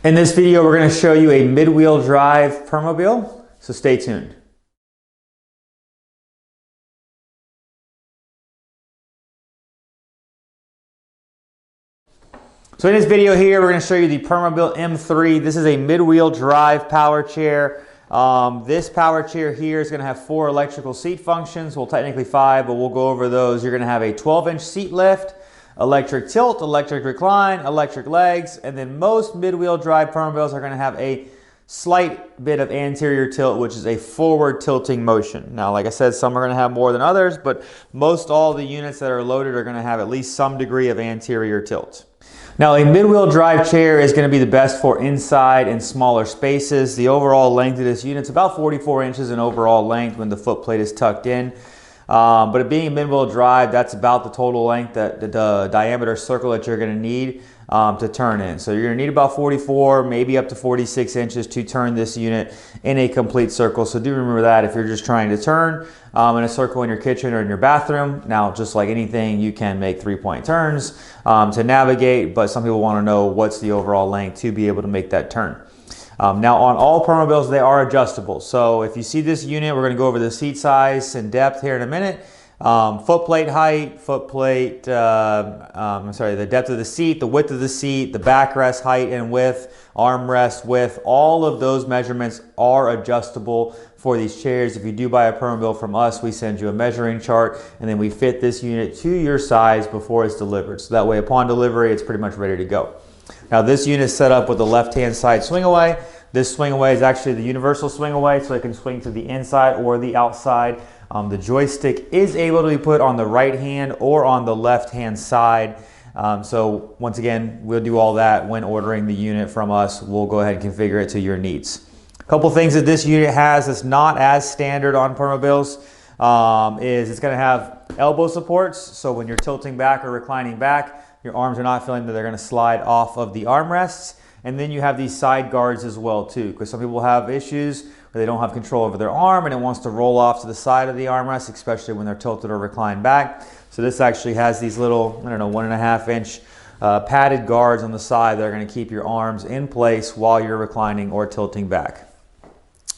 In this video, we're going to show you a mid-wheel drive Permobil, so stay tuned. So in this video here, we're going to show you the Permobil M3. This is a mid-wheel drive power chair. This power chair here is going to have 4 electrical seat functions. Well, technically 5, but we'll go over those. You're going to have a 12-inch seat lift, electric tilt, electric recline, electric legs, and then most mid-wheel drive Permobils are going to have a slight bit of anterior tilt, which is a forward tilting motion. Now, like I said, some are going to have more than others, but most all the units that are loaded are going to have at least some degree of anterior tilt. Now, a mid-wheel drive chair is going to be the best for inside and smaller spaces. The overall length of this unit is about 44 inches in overall length when the foot plate is tucked in. But it being a mid-wheel drive, that's about the total length, that the diameter circle that you're going to need to turn in. So you're going to need about 44, maybe up to 46 inches to turn this unit in a complete circle. So do remember that if you're just trying to turn in a circle in your kitchen or in your bathroom. Now, just like anything, you can make 3-point turns to navigate, but some people want to know what's the overall length to be able to make that turn. Now, on all Permobils, they are adjustable. So if you see this unit, we're going to go over the seat size and depth here in a minute. Foot plate height, the depth of the seat, the width of the seat, the backrest height and width, armrest width, all of those measurements are adjustable for these chairs. If you do buy a Permobil from us, we send you a measuring chart and then we fit this unit to your size before it's delivered. So that way, upon delivery, it's pretty much ready to go. Now, this unit is set up with the left-hand side swing away. This swing away is actually the universal swing away, so it can swing to the inside or the outside. The joystick is able to be put on the right hand or on the left-hand side. So once again, we'll do all that when ordering the unit from us. We'll go ahead and configure it to your needs. A couple things that this unit has that's not as standard on Permobils is it's going to have elbow supports. So when you're tilting back or reclining back, your arms are not feeling that they're going to slide off of the armrests. And then you have these side guards as well too, because some people have issues where they don't have control over their arm and it wants to roll off to the side of the armrest, especially when they're tilted or reclined back. So this actually has these little, 1.5-inch padded guards on the side that are going to keep your arms in place while you're reclining or tilting back.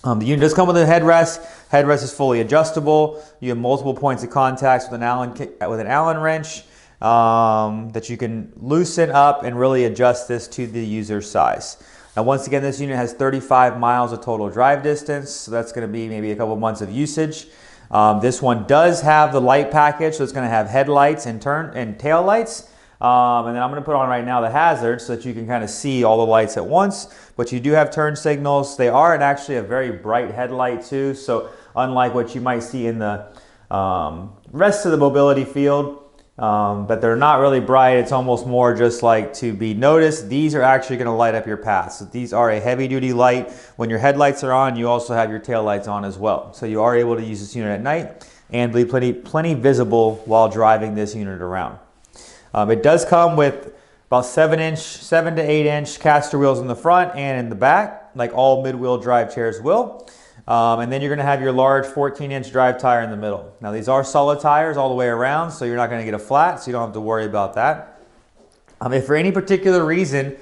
The unit does come with a headrest. Headrest is fully adjustable. You have multiple points of contact with an Allen wrench that you can loosen up and really adjust this to the user's size. Now, once again, this unit has 35 miles of total drive distance, so that's going to be maybe a couple months of usage. This one does have the light package, so it's going to have headlights and tail lights. And then I'm going to put on right now the hazard so that you can kind of see all the lights at once. But you do have turn signals. They are actually a very bright headlight too, so unlike what you might see in the rest of the mobility field, but they're not really bright. It's almost more just like to be noticed. These are actually going to light up your path. So these are a heavy duty light. When your headlights are on, you also have your tail lights on as well. So you are able to use this unit at night and be plenty visible while driving this unit around. It does come with about 7 to 8-inch caster wheels in the front and in the back, like all mid-wheel drive chairs will. And then you're going to have your large 14-inch drive tire in the middle. Now, these are solid tires all the way around, so you're not going to get a flat, so you don't have to worry about that. If for any particular reason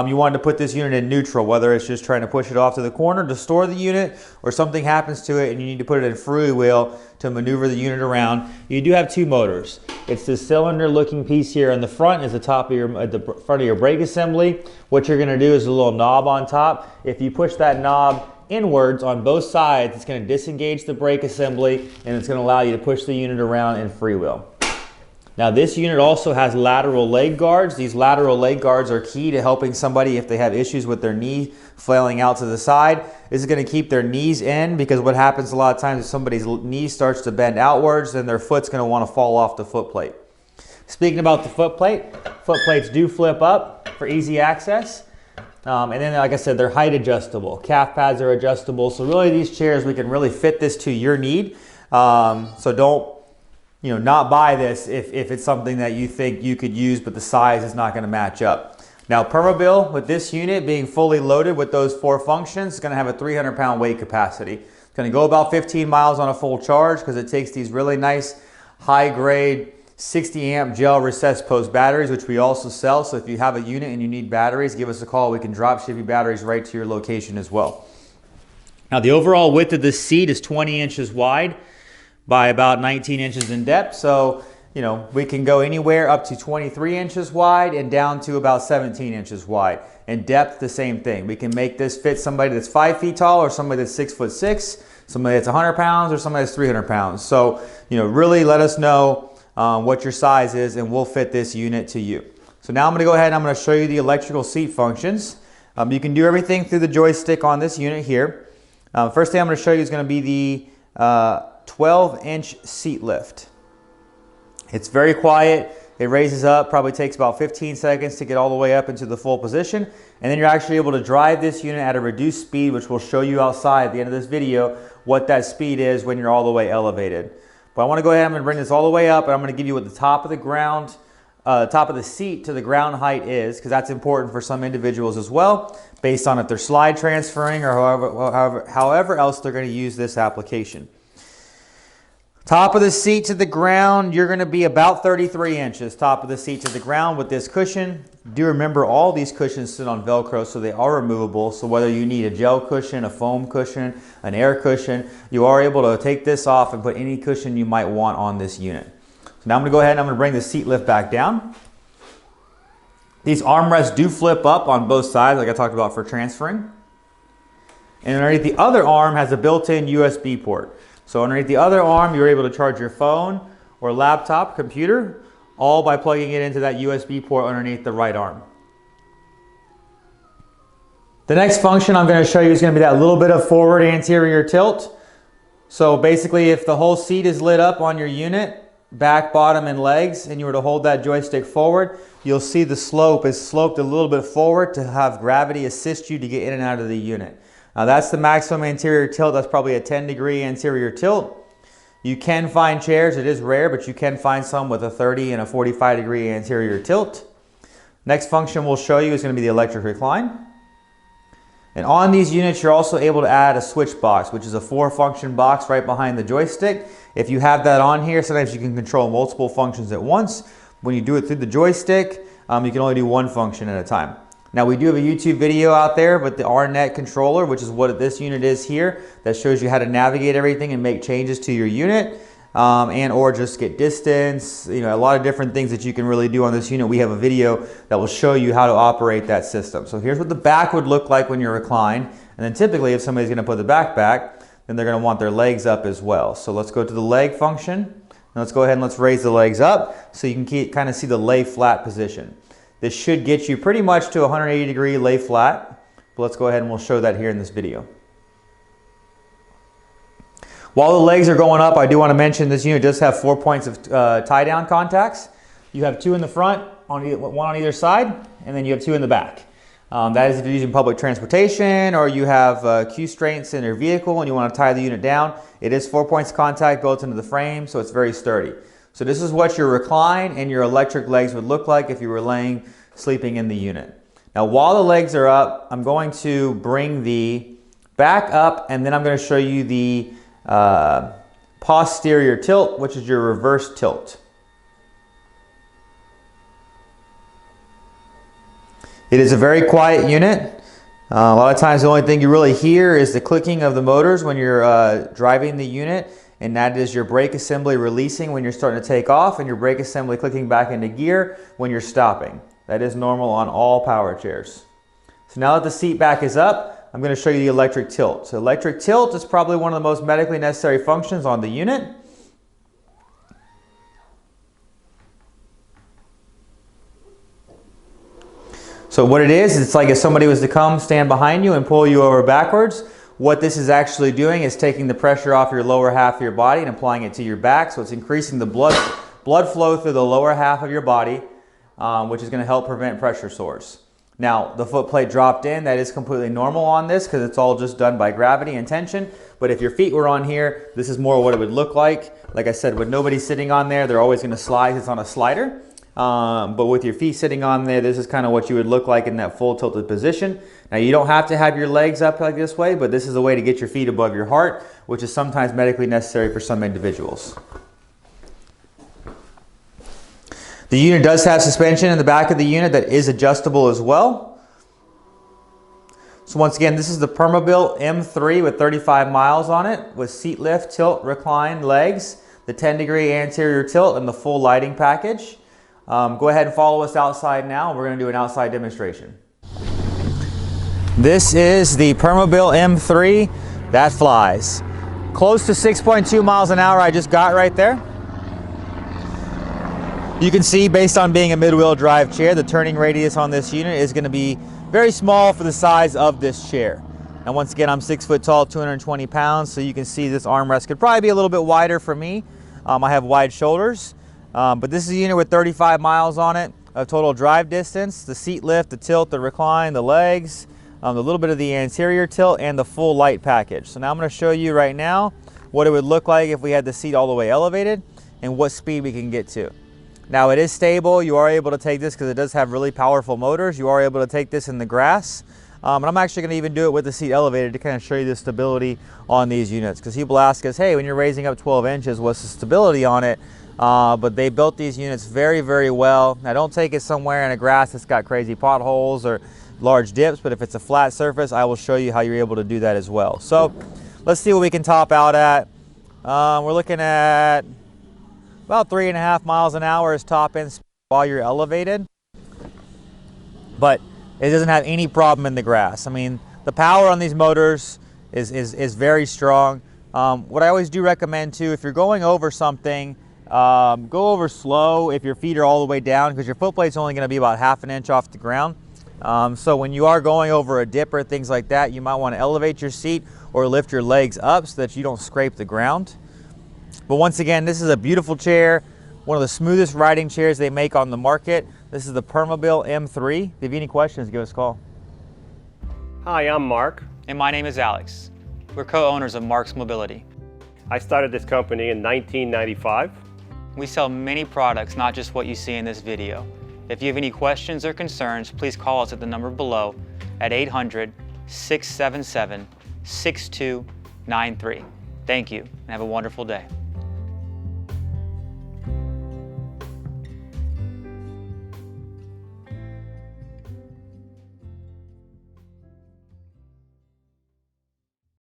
you wanted to put this unit in neutral, whether it's just trying to push it off to the corner to store the unit or something happens to it and you need to put it in freewheel to maneuver the unit around, you do have 2 motors. It's this cylinder-looking piece here on the front is the top of the front of your brake assembly. What you're going to do is a little knob on top. If you push that knob inwards on both sides, it's going to disengage the brake assembly and it's going to allow you to push the unit around in freewheel. Now, this unit also has lateral leg guards. These lateral leg guards are key to helping somebody if they have issues with their knee flailing out to the side. This is going to keep their knees in, because what happens a lot of times is somebody's knee starts to bend outwards, then their foot's going to want to fall off the foot plate. Speaking about the foot plates do flip up for easy access. And then, like I said, they're height adjustable. Calf pads are adjustable. So really, these chairs, we can really fit this to your need. So don't, not buy this if it's something that you think you could use, but the size is not going to match up. Now, Permobil, with this unit being fully loaded with those 4 functions, is going to have a 300-pound weight capacity. It's going to go about 15 miles on a full charge because it takes these really nice, high-grade 60 amp gel recessed post batteries, which we also sell. So if you have a unit and you need batteries, give us a call. We can drop ship you batteries right to your location as well. Now the overall width of this seat is 20 inches wide by about 19 inches in depth. So, you know, we can go anywhere up to 23 inches wide and down to about 17 inches wide. In depth, the same thing. We can make this fit somebody that's 5 feet tall or somebody that's 6'6", somebody that's 100 pounds or somebody that's 300 pounds. So, you know, really let us know what your size is and we'll fit this unit to you. So now I'm going to go ahead and I'm going to show you the electrical seat functions. You can do everything through the joystick on this unit here. First thing I'm going to show you is going to be the 12-inch seat lift. It's very quiet. It raises up, probably takes about 15 seconds to get all the way up into the full position. And then you're actually able to drive this unit at a reduced speed, which we'll show you outside at the end of this video what that speed is when you're all the way elevated. But I want to go ahead, I'm going to bring this all the way up, and I'm going to give you what the top of the ground, top of the seat to the ground height is, because that's important for some individuals as well, based on if they're slide transferring or however else they're going to use this application. Top of the seat to the ground, you're going to be about 33 inches. Top of the seat to the ground with this cushion. Do remember all these cushions sit on Velcro, so they are removable. So whether you need a gel cushion, a foam cushion, an air cushion, you are able to take this off and put any cushion you might want on this unit. So now I'm going to go ahead and I'm going to bring the seat lift back down. These armrests do flip up on both sides, like I talked about for transferring. And underneath the other arm has a built-in USB port. So underneath the other arm, you're able to charge your phone or laptop, computer, all by plugging it into that USB port underneath the right arm. The next function I'm going to show you is going to be that little bit of forward anterior tilt. So basically, if the whole seat is lit up on your unit, back, bottom, and legs, and you were to hold that joystick forward, you'll see the slope is sloped a little bit forward to have gravity assist you to get in and out of the unit. Now that's the maximum anterior tilt. That's probably a 10-degree anterior tilt. You can find chairs, it is rare, but you can find some with a 30 and a 45-degree anterior tilt. Next function we'll show you is going to be the electric recline. And on these units, you're also able to add a switch box, which is a 4-function box right behind the joystick. If you have that on here, sometimes you can control multiple functions at once. When you do it through the joystick, you can only do one function at a time. Now we do have a YouTube video out there, but the RNet controller, which is what this unit is here, that shows you how to navigate everything and make changes to your unit, and or just get distance, you know, a lot of different things that you can really do on this unit. We have a video that will show you how to operate that system. So here's what the back would look like when you're reclined. And then typically if somebody's going to put the back back, then they're going to want their legs up as well. So let's go to the leg function. And let's go ahead and let's raise the legs up so you can kind of see the lay flat position. This should get you pretty much to 180-degree lay flat. But let's go ahead and we'll show that here in this video. While the legs are going up, I do want to mention this unit does have 4 points of tie-down contacts. You have 2 in the front, one on either side, and then you have 2 in the back. That is if you're using public transportation or you have Q straints in your vehicle and you want to tie the unit down. It is 4 points of contact built into the frame, so it's very sturdy. So this is what your recline and your electric legs would look like if you were sleeping in the unit. Now while the legs are up, I'm going to bring the back up and then I'm going to show you the posterior tilt, which is your reverse tilt. It is a very quiet unit. A lot of times the only thing you really hear is the clicking of the motors when you're driving the unit, and that is your brake assembly releasing when you're starting to take off and your brake assembly clicking back into gear when you're stopping. That is normal on all power chairs. So now that the seat back is up, I'm going to show you the electric tilt. So electric tilt is probably one of the most medically necessary functions on the unit. So what it is, it's like if somebody was to come stand behind you and pull you over backwards. What this is actually doing is taking the pressure off your lower half of your body and applying it to your back. So it's increasing the blood flow through the lower half of your body, which is going to help prevent pressure sores. Now, the foot plate dropped in, that is completely normal on this because it's all just done by gravity and tension. But if your feet were on here, this is more what it would look like. Like I said, with nobody sitting on there, they're always going to slide. It's on a slider. But with your feet sitting on there, this is kind of what you would look like in that full tilted position. Now you don't have to have your legs up like this way, but this is a way to get your feet above your heart, which is sometimes medically necessary for some individuals. The unit does have suspension in the back of the unit that is adjustable as well. So once again, this is the Permobil M3 with 35 miles on it, with seat lift, tilt, recline, legs, the 10-degree anterior tilt, and the full lighting package. Go ahead and follow us outside now. We're going to do an outside demonstration. This is the Permobil M3 that flies. Close to 6.2 miles an hour I just got right there. You can see, based on being a mid-wheel drive chair, the turning radius on this unit is going to be very small for the size of this chair. And once again, I'm 6 foot tall, 220 pounds, so you can see this armrest could probably be a little bit wider for me. I have wide shoulders, but this is a unit with 35 miles on it of total drive distance, the seat lift, the tilt, the recline, the legs, a little bit of the anterior tilt, and the full light package. So now I'm going to show you right now what it would look like if we had the seat all the way elevated and what speed we can get to. Now it is stable. You are able to take this, because it does have really powerful motors, you are able to take this in the grass. And I'm actually going to even do it with the seat elevated to kind of show you the stability on these units, because people ask us, hey, when you're raising up 12 inches, what's the stability on it? But they built these units very, very well. Now don't take it somewhere in a grass that's got crazy potholes or large dips, but if it's a flat surface, I will show you how you're able to do that as well. So let's see what we can top out at. We're looking at about 3.5 miles an hour is top end speed while you're elevated, but it doesn't have any problem in the grass. I mean, the power on these motors is very strong. What I always do recommend too, if you're going over something, go over slow if your feet are all the way down, because your foot plate's only going to be about 1/2 inch off the ground. So when you are going over a dip or things like that, you might want to elevate your seat or lift your legs up so that you don't scrape the ground. But once again, this is a beautiful chair, one of the smoothest riding chairs they make on the market. This is the Permobil M3. If you have any questions, give us a call. Hi, I'm Mark. And my name is Alex. We're co-owners of Marc's Mobility. I started this company in 1995. We sell many products, not just what you see in this video. If you have any questions or concerns, please call us at the number below at 800-677-6293. Thank you, and have a wonderful day.